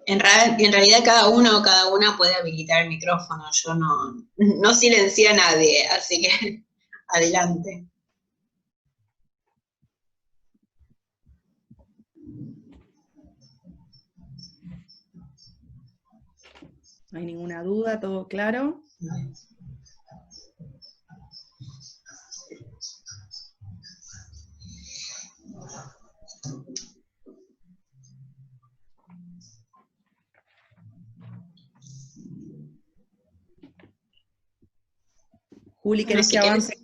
En realidad cada una puede habilitar el micrófono, yo no silencié a nadie, así que adelante. No hay ninguna duda, todo claro. Juli, Bueno, ¿querés que si querés, avance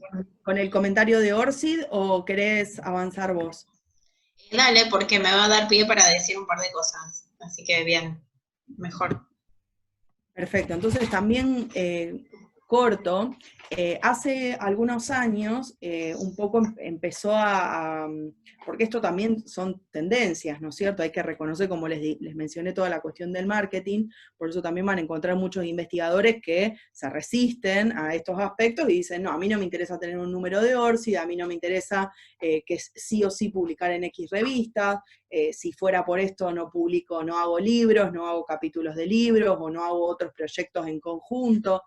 con el comentario de Orsid o querés avanzar vos? dale, porque me va a dar pie para decir un par de cosas. Así que bien, mejor. Perfecto, entonces también corto, hace algunos años un poco empezó porque esto también son tendencias, ¿no es cierto? Hay que reconocer, como les mencioné, toda la cuestión del marketing, por eso también van a encontrar muchos investigadores que se resisten a estos aspectos y dicen, no, a mí no me interesa tener un número de ORCID, a mí no me interesa que sí o sí publicar en X revistas, si fuera por esto no publico, no hago libros, no hago capítulos de libros o no hago otros proyectos en conjunto.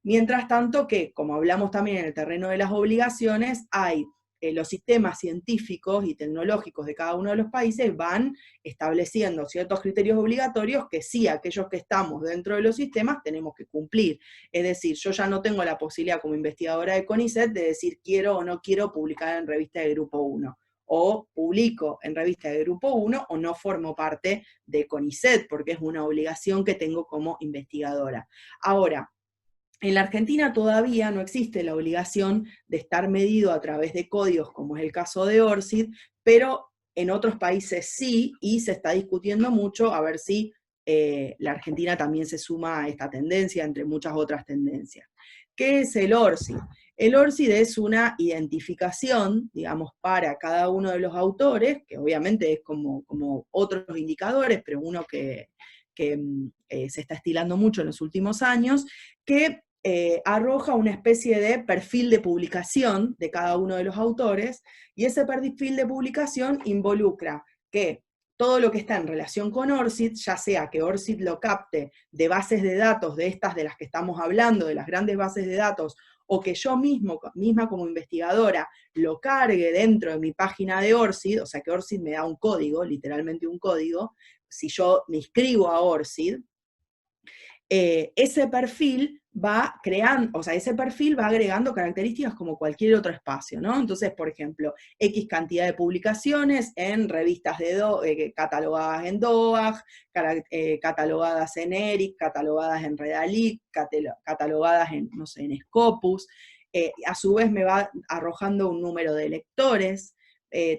Mientras tanto que, como hablamos también en el terreno de las obligaciones, hay los sistemas científicos y tecnológicos de cada uno de los países van estableciendo ciertos criterios obligatorios que sí, aquellos que estamos dentro de los sistemas tenemos que cumplir. Es decir, yo ya no tengo la posibilidad como investigadora de CONICET de decir quiero o no quiero publicar en revista de Grupo 1 o publico en revista de Grupo 1 o no formo parte de CONICET, porque es una obligación que tengo como investigadora. Ahora, en la Argentina todavía no existe la obligación de estar medido a través de códigos, como es el caso de ORCID, pero en otros países sí, y se está discutiendo mucho a ver si la Argentina también se suma a esta tendencia, entre muchas otras tendencias. ¿Qué es el ORCID? El ORCID es una identificación, digamos, para cada uno de los autores, que obviamente es como otros indicadores, pero uno que se está estilando mucho en los últimos años, que arroja una especie de perfil de publicación de cada uno de los autores, y ese perfil de publicación involucra que todo lo que está en relación con ORCID, ya sea que ORCID lo capte de bases de datos de estas de las que estamos hablando, de las grandes bases de datos, o que yo misma como investigadora lo cargue dentro de mi página de ORCID, o sea que ORCID me da un código, literalmente un código, si yo me inscribo a ORCID, ese perfil va creando, o sea, ese perfil va agregando características como cualquier otro espacio, ¿no? Entonces, por ejemplo, X cantidad de publicaciones en revistas catalogadas en DOAG, catalogadas en ERIC, catalogadas en Redalyc, catalogadas en, no sé, en Scopus. A su vez me va arrojando un número de lectores.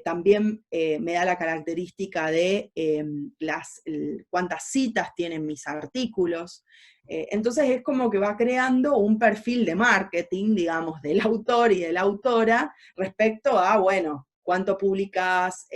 También me da la característica de cuántas citas tienen mis artículos. Entonces es como que va creando un perfil de marketing, digamos, del autor y de la autora respecto a, bueno, cuánto publicas,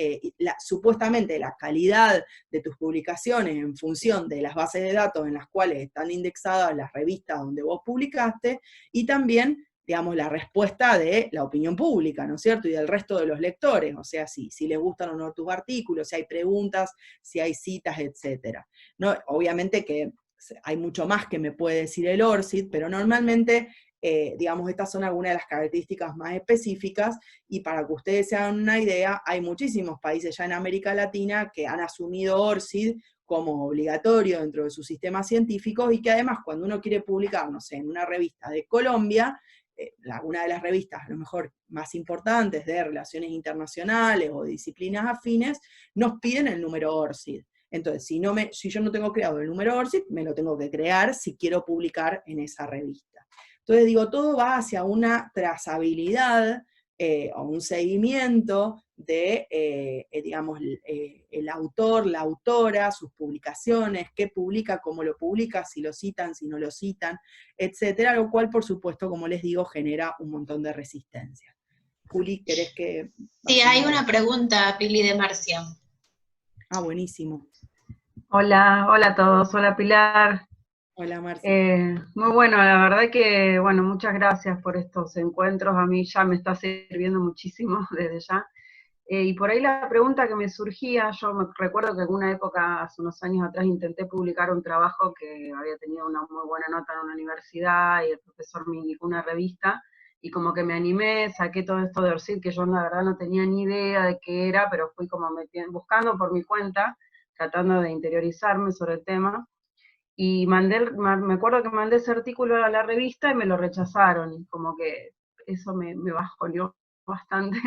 supuestamente la calidad de tus publicaciones en función de las bases de datos en las cuales están indexadas las revistas donde vos publicaste, y también digamos, la respuesta de la opinión pública, ¿no es cierto? Y del resto de los lectores, o sea, si les gustan o no tus artículos, si hay preguntas, si hay citas, etc. No, obviamente que hay mucho más que me puede decir el ORCID, pero normalmente, digamos, estas son algunas de las características más específicas, y para que ustedes se hagan una idea, hay muchísimos países ya en América Latina que han asumido ORCID como obligatorio dentro de sus sistemas científicos, y que además cuando uno quiere publicar, no sé, en una revista de Colombia, una de las revistas a lo mejor más importantes de relaciones internacionales o de disciplinas afines, nos piden el número ORCID. Entonces, si yo no tengo creado el número ORCID, me lo tengo que crear si quiero publicar en esa revista. Entonces, digo, todo va hacia una trazabilidad o un seguimiento de, digamos, el autor, la autora, sus publicaciones, qué publica, cómo lo publica, si lo citan, si no lo citan, etcétera, lo cual, por supuesto, como les digo, genera un montón de resistencia. Juli, ¿querés que Sí, hay pasemos a una la... pregunta, Pili de Marcia. Ah, buenísimo. Hola, hola a todos, hola Pilar. Hola, Marci. Muy bueno, la verdad que, bueno, muchas gracias por estos encuentros, a mí ya me está sirviendo muchísimo desde ya. Y por ahí la pregunta que me surgía, yo me recuerdo que en una época, hace unos años atrás, intenté publicar un trabajo que había tenido una muy buena nota en una universidad y el profesor me indicó una revista, y como que me animé, saqué todo esto de ORCID, que yo la verdad no tenía ni idea de qué era, pero fui como buscando por mi cuenta, tratando de interiorizarme sobre el tema, y me acuerdo que mandé ese artículo a la revista y me lo rechazaron, y como que eso me bajoneó bastante,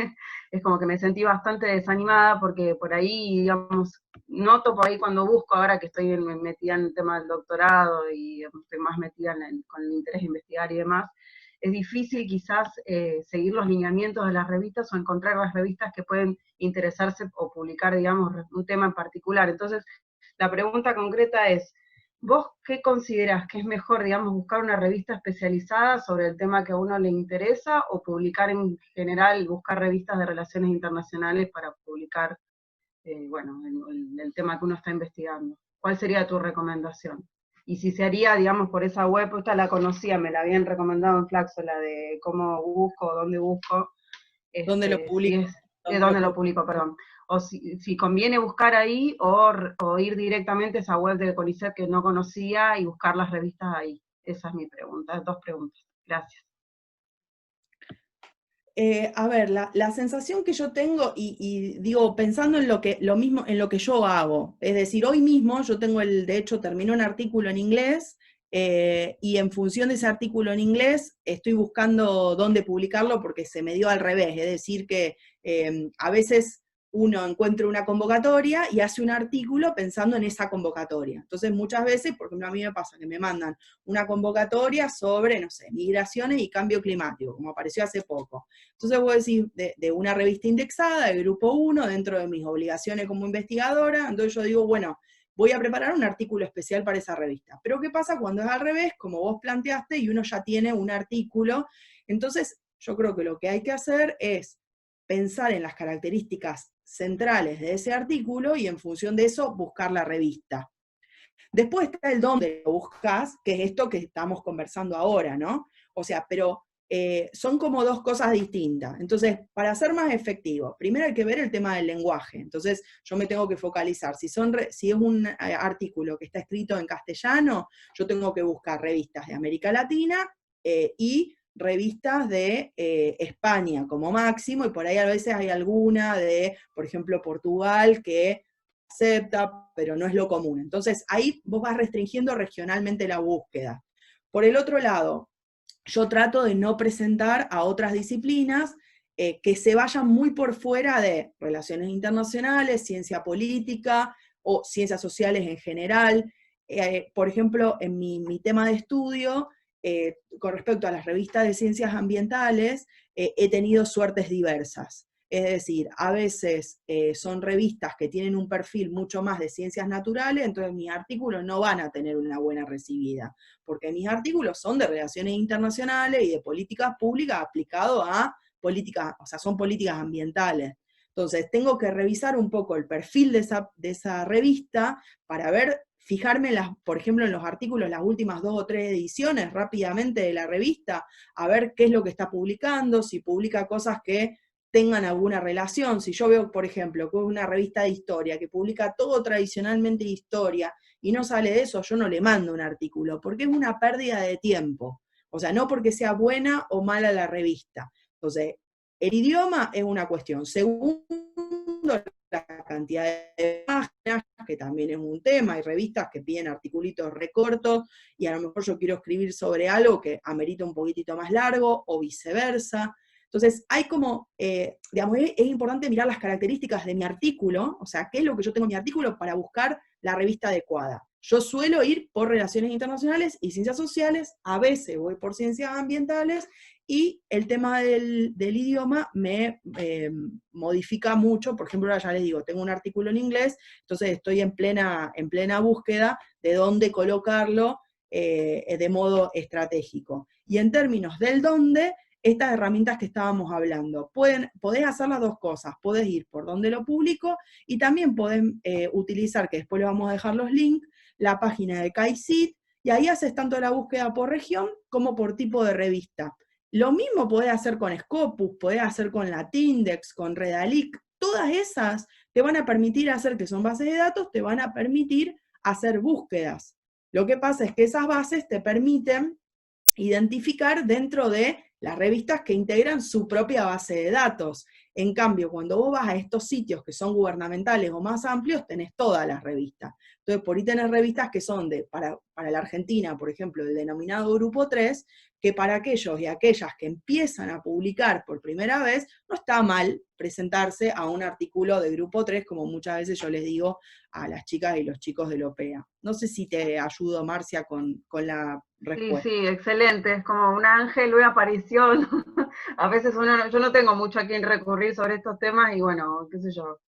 es como que me sentí bastante desanimada, porque por ahí, digamos, noto por ahí cuando busco, ahora que estoy metida en el tema del doctorado y estoy más metida con el interés de investigar y demás, es difícil quizás seguir los lineamientos de las revistas o encontrar las revistas que pueden interesarse o publicar, digamos, un tema en particular. Entonces, la pregunta concreta es, ¿vos qué considerás que es mejor, digamos, buscar una revista especializada sobre el tema que a uno le interesa, o publicar en general, buscar revistas de relaciones internacionales para publicar, bueno, el tema que uno está investigando? ¿Cuál sería tu recomendación? Y si se haría, digamos, por esa web, esta la conocía, me la habían recomendado en Flaxo, la de cómo busco, dónde busco, ¿Dónde lo si publico? es, de dónde lo publico, perdón. O si conviene buscar ahí, o ir directamente a esa web de CONICET que no conocía y buscar las revistas ahí. Esa es mi pregunta, 2 preguntas. Gracias. A ver, la sensación que yo tengo, y digo, pensando en lo mismo, en lo que yo hago, es decir, hoy mismo yo tengo de hecho, terminé un artículo en inglés, y en función de ese artículo en inglés, estoy buscando dónde publicarlo porque se me dio al revés, es decir, que a veces uno encuentra una convocatoria y hace un artículo pensando en esa convocatoria. Entonces, muchas veces, por ejemplo, a mí me pasa que me mandan una convocatoria sobre, no sé, migraciones y cambio climático, como apareció hace poco. Entonces vos decís, de una revista indexada, de grupo 1, dentro de mis obligaciones como investigadora, entonces yo digo, bueno, voy a preparar un artículo especial para esa revista. Pero ¿qué pasa cuando es al revés, como vos planteaste, y uno ya tiene un artículo? Entonces, yo creo que lo que hay que hacer es pensar en las características centrales de ese artículo y en función de eso buscar la revista. Después está el dónde lo buscas, que es esto que estamos conversando ahora, ¿no? O sea, pero son como dos cosas distintas. Entonces, para ser más efectivo, primero hay que ver el tema del lenguaje. Entonces, yo me tengo que focalizar. Si es un artículo que está escrito en castellano, yo tengo que buscar revistas de América Latina y revistas de España como máximo, y por ahí a veces hay alguna de, por ejemplo, Portugal, que acepta, pero no es lo común. Entonces, ahí vos vas restringiendo regionalmente la búsqueda. Por el otro lado, yo trato de no presentar a otras disciplinas que se vayan muy por fuera de relaciones internacionales, ciencia política o ciencias sociales en general. Por ejemplo, en mi tema de estudio, con respecto a las revistas de ciencias ambientales, he tenido suertes diversas. Es decir, a veces son revistas que tienen un perfil mucho más de ciencias naturales, entonces mis artículos no van a tener una buena recibida, porque mis artículos son de relaciones internacionales y de políticas públicas aplicado a políticas, o sea, son políticas ambientales. Entonces, tengo que revisar un poco el perfil de esa revista para ver, fijarme, por ejemplo, en los artículos, las últimas 2 o 3 ediciones rápidamente de la revista, a ver qué es lo que está publicando, si publica cosas que tengan alguna relación. Si yo veo, por ejemplo, que es una revista de historia que publica todo tradicionalmente de historia y no sale de eso, yo no le mando un artículo, porque es una pérdida de tiempo. O sea, no porque sea buena o mala la revista. Entonces, el idioma es una cuestión. Segundo, la cantidad de páginas, que también es un tema. Hay revistas que piden articulitos recortos y a lo mejor yo quiero escribir sobre algo que amerita un poquitito más largo o viceversa. Entonces, hay como, digamos, es importante mirar las características de mi artículo, o sea, qué es lo que yo tengo en mi artículo para buscar la revista adecuada. Yo suelo ir por relaciones internacionales y ciencias sociales, a veces voy por ciencias ambientales, y el tema del idioma me modifica mucho. Por ejemplo, ahora ya les digo, tengo un artículo en inglés, entonces estoy en plena búsqueda de dónde colocarlo de modo estratégico. Y en términos del dónde, estas herramientas que estábamos hablando, podés hacer las dos cosas, podés ir por donde lo publico, y también podés utilizar, que después les vamos a dejar los links, la página de CAICIT, y ahí haces tanto la búsqueda por región como por tipo de revista. Lo mismo podés hacer con Scopus, podés hacer con Latindex, con Redalyc, todas esas te van a permitir hacer, que son bases de datos, te van a permitir hacer búsquedas. Lo que pasa es que esas bases te permiten identificar dentro de las revistas que integran su propia base de datos. En cambio, cuando vos vas a estos sitios que son gubernamentales o más amplios, tenés todas las revistas. Entonces, por ahí tenés revistas que son para la Argentina, por ejemplo, el denominado Grupo 3, que para aquellos y aquellas que empiezan a publicar por primera vez, no está mal presentarse a un artículo de Grupo 3, como muchas veces yo les digo a las chicas y los chicos de la OPEA. No sé si te ayudo, Marcia, con la respuesta. Sí, sí, excelente, es como un ángel, una aparición. A veces yo no tengo mucho a quien recurrir sobre estos temas y bueno, qué sé yo,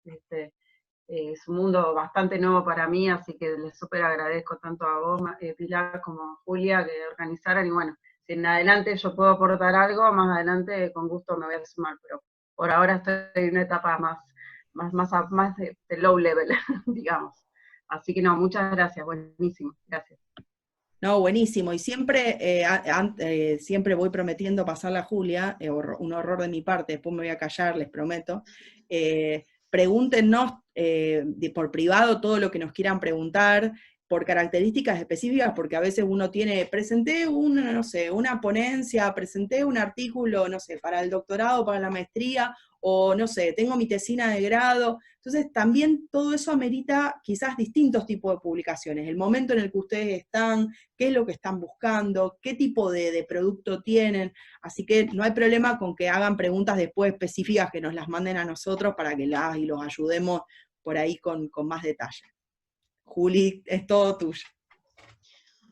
es un mundo bastante nuevo para mí, así que les súper agradezco tanto a vos, Pilar, como a Julia, que organizaran, y bueno, si en adelante yo puedo aportar algo, más adelante con gusto me voy a sumar, pero por ahora estoy en una etapa más de low level, digamos. Así que no, muchas gracias, buenísimo, gracias. No, buenísimo. Y siempre, siempre voy prometiendo pasarla a Julia, un horror de mi parte, después me voy a callar, les prometo. Pregúntenos por privado todo lo que nos quieran preguntar, por características específicas, porque a veces uno presenté una ponencia, presenté un artículo, no sé, para el doctorado, para la maestría, o no sé, tengo mi tesina de grado. Entonces también todo eso amerita quizás distintos tipos de publicaciones, el momento en el que ustedes están, qué es lo que están buscando, qué tipo de producto tienen, así que no hay problema con que hagan preguntas después específicas que nos las manden a nosotros para que y los ayudemos por ahí con más detalle. Juli, es todo tuyo.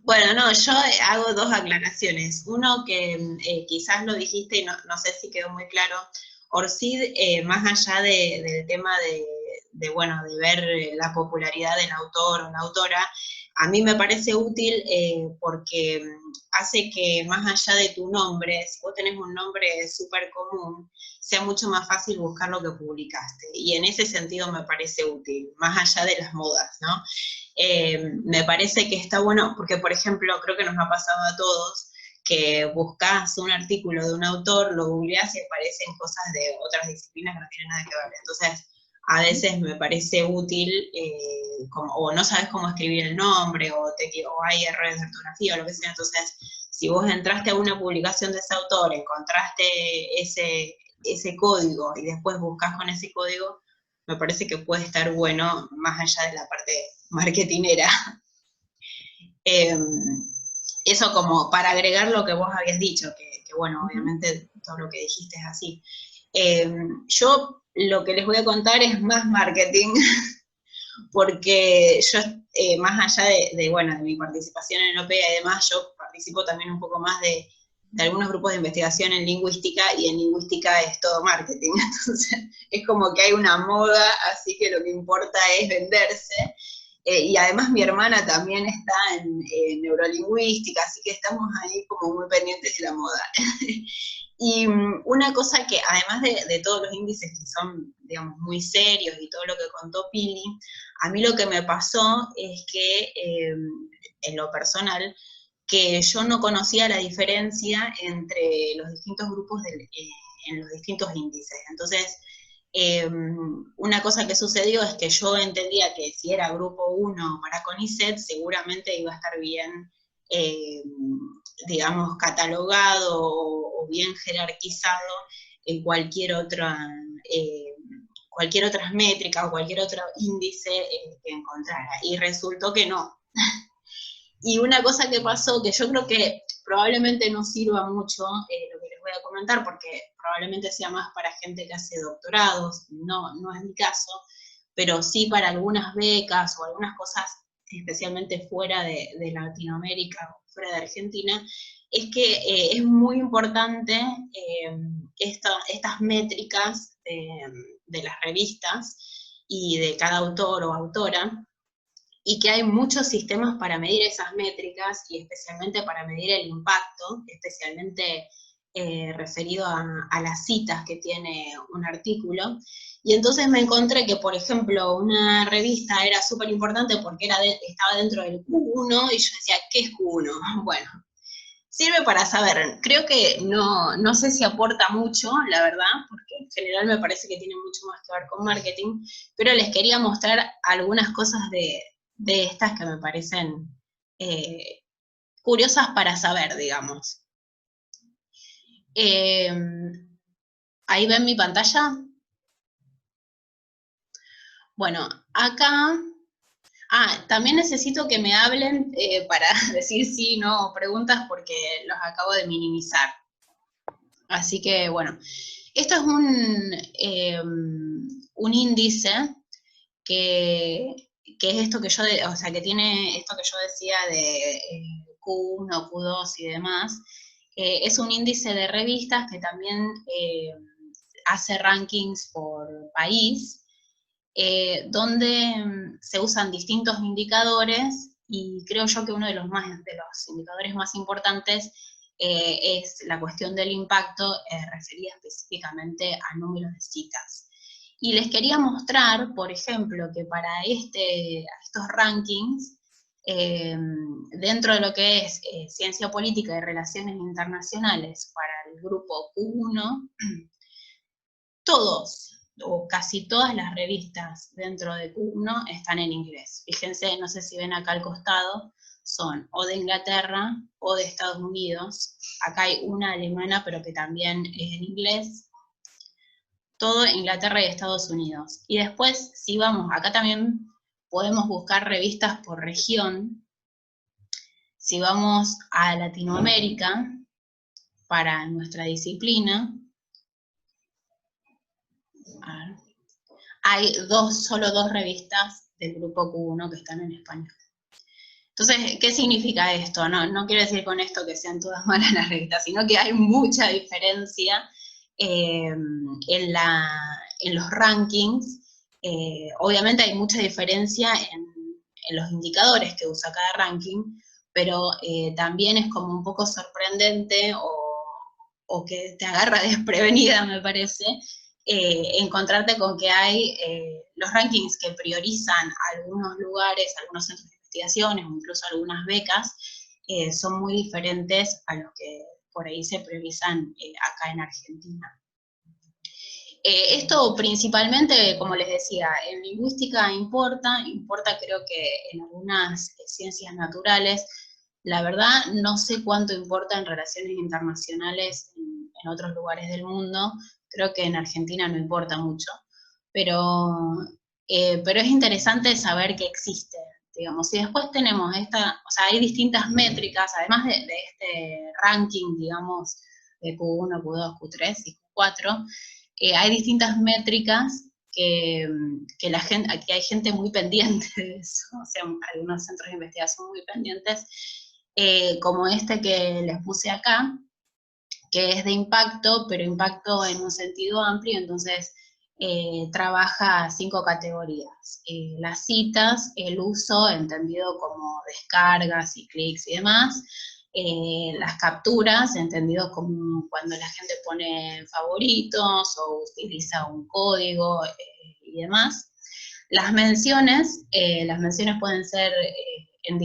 Bueno, no, yo hago dos aclaraciones. Uno que quizás lo dijiste y no sé si quedó muy claro. ORCID, más allá del tema de ver la popularidad del autor o la autora, a mí me parece útil porque hace que más allá de tu nombre, si vos tenés un nombre súper común, sea mucho más fácil buscar lo que publicaste. Y en ese sentido me parece útil, más allá de las modas, ¿no? Me parece que está bueno, porque por ejemplo, creo que nos ha pasado a todos, que buscas un artículo de un autor, lo googleás y aparecen cosas de otras disciplinas que no tienen nada que ver. Entonces, a veces me parece útil, o no sabes cómo escribir el nombre, o hay errores de ortografía, o lo que sea. Entonces, si vos entraste a una publicación de ese autor, encontraste ese código, y después buscas con ese código, me parece que puede estar bueno, más allá de la parte marketinera. Eso como para agregar lo que vos habías dicho, que bueno, obviamente todo lo que dijiste es así. Yo lo que les voy a contar es más marketing, porque yo, más allá de mi participación en OPEA y demás, yo participo también un poco más de algunos grupos de investigación en lingüística, y en lingüística es todo marketing, entonces es como que hay una moda, así que lo que importa es venderse. Y además mi hermana también está en neurolingüística, así que estamos ahí como muy pendientes de la moda. Y una cosa que, además de todos los índices que son, digamos, muy serios y todo lo que contó Pili, a mí lo que me pasó es que, en lo personal, que yo no conocía la diferencia entre los distintos grupos en los distintos índices. Entonces, una cosa que sucedió es que yo entendía que si era grupo 1 para CONICET, seguramente iba a estar bien, digamos, catalogado o bien jerarquizado en cualquier otras métricas o cualquier otro índice que encontrara. Y resultó que no. Y una cosa que pasó, que yo creo que probablemente no sirva mucho lo que les voy a comentar, porque probablemente sea más para gente que hace doctorados, no es mi caso, pero sí para algunas becas o algunas cosas, especialmente fuera de Latinoamérica o fuera de Argentina, es que es muy importante estas métricas de las revistas y de cada autor o autora, y que hay muchos sistemas para medir esas métricas, y especialmente para medir el impacto, especialmente referido a las citas que tiene un artículo. Y entonces me encontré que, por ejemplo, una revista era súper importante porque estaba dentro del Q1, y yo decía, ¿qué es Q1? Bueno, sirve para saber. Creo que no sé si aporta mucho, la verdad, porque en general me parece que tiene mucho más que ver con marketing, pero les quería mostrar algunas cosas de estas que me parecen curiosas para saber, digamos. ¿Ahí ven mi pantalla? Bueno, acá... también necesito que me hablen para decir sí, no, o preguntas, porque los acabo de minimizar. Así que, bueno, esto es un índice que es esto que yo, o sea, que tiene esto que yo decía de Q1, Q2 y demás. Es un índice de revistas que también hace rankings por país, donde se usan distintos indicadores, y creo yo que uno de los indicadores más importantes es la cuestión del impacto, referida específicamente a números de citas. Y les quería mostrar, por ejemplo, que para estos rankings, dentro de lo que es ciencia política y relaciones internacionales para el grupo Q1, todos o casi todas las revistas dentro de Q1 están en inglés. Fíjense, no sé si ven acá al costado, son o de Inglaterra o de Estados Unidos. Acá hay una alemana, pero que también es en inglés. Todo Inglaterra y Estados Unidos. Y después, si vamos, acá también podemos buscar revistas por región. Si vamos a Latinoamérica, para nuestra disciplina, hay solo dos revistas del grupo Q1 que están en español. Entonces, ¿qué significa esto? No quiero decir con esto que sean todas malas las revistas, sino que hay mucha diferencia en los rankings. Obviamente hay mucha diferencia en los indicadores que usa cada ranking, pero también es como un poco sorprendente o que te agarra desprevenida, me parece, encontrarte con que hay los rankings que priorizan algunos lugares, algunos centros de investigaciones o incluso algunas becas, son muy diferentes a los que por ahí se priorizan acá en Argentina. Esto principalmente, como les decía, en lingüística importa creo que en algunas ciencias naturales. La verdad no sé cuánto importa en relaciones internacionales en otros lugares del mundo. Creo que en Argentina no importa mucho, pero es interesante saber que existe, digamos. Y después tenemos o sea, hay distintas métricas, además de este ranking, digamos, de Q1, Q2, Q3 y Q4, hay distintas métricas que hay gente muy pendiente de eso, o sea, algunos centros de investigación muy pendientes, como este que les puse acá, que es de impacto, pero impacto en un sentido amplio. Entonces trabaja 5 categorías. Las citas, el uso, entendido como descargas y clics y demás. Las capturas, entendido como cuando la gente pone favoritos o utiliza un código y demás. Las menciones pueden ser en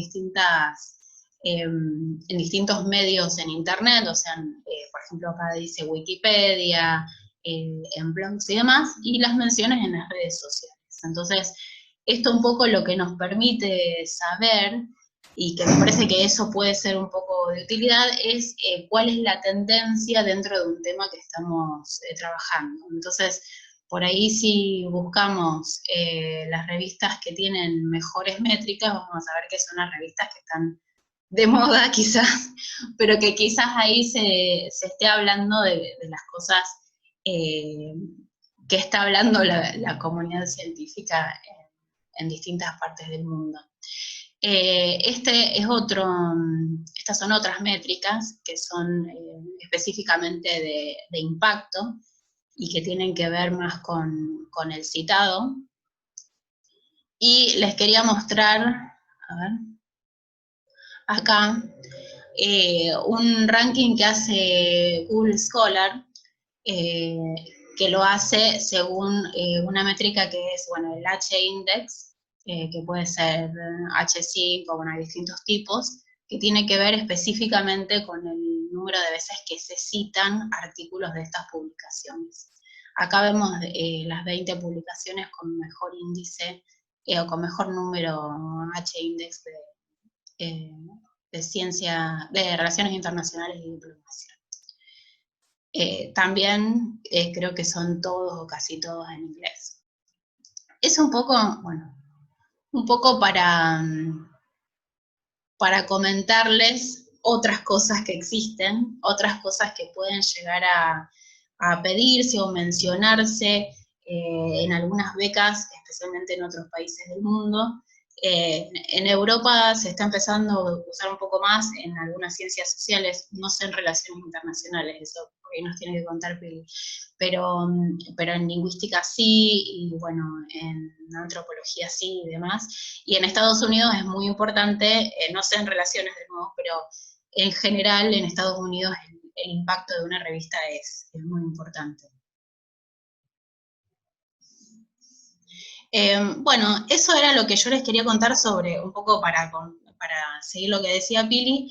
distintos medios en internet, o sea, por ejemplo acá dice Wikipedia, en blogs y demás, y las menciones en las redes sociales. Entonces, esto un poco lo que nos permite saber, y que me parece que eso puede ser un poco de utilidad, es cuál es la tendencia dentro de un tema que estamos trabajando. Entonces, por ahí si buscamos las revistas que tienen mejores métricas, vamos a ver que son las revistas que están de moda quizás, pero que quizás ahí se esté hablando de las cosas que está hablando la comunidad científica en distintas partes del mundo. Estas son otras métricas que son específicamente de impacto y que tienen que ver más con el citado. Y les quería mostrar, a ver, acá, un ranking que hace Google Scholar, que lo hace según una métrica que es, bueno, el H-index, que puede ser H5, bueno, hay distintos tipos, que tiene que ver específicamente con el número de veces que se citan artículos de estas publicaciones. Acá vemos las 20 publicaciones con mejor índice o con mejor número H-index de ciencia, de relaciones internacionales y diplomacia. También creo que son todos o casi todos en inglés. Es un poco, bueno, un poco para comentarles otras cosas que existen, otras cosas que pueden llegar a pedirse o mencionarse en algunas becas, especialmente en otros países del mundo. En Europa se está empezando a usar un poco más en algunas ciencias sociales, no sé en relaciones internacionales, eso porque nos tiene que contar Pili, pero en lingüística sí, y bueno, en antropología sí y demás. Y en Estados Unidos es muy importante, no sé en relaciones de nuevo, pero en general en Estados Unidos el impacto de una revista es muy importante. Bueno, eso era lo que yo les quería contar sobre, un poco para seguir lo que decía Pili,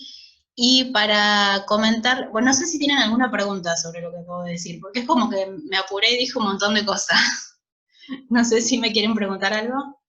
y para comentar, bueno, no sé si tienen alguna pregunta sobre lo que acabo de decir, porque es como que me apuré y dije un montón de cosas. No sé si me quieren preguntar algo.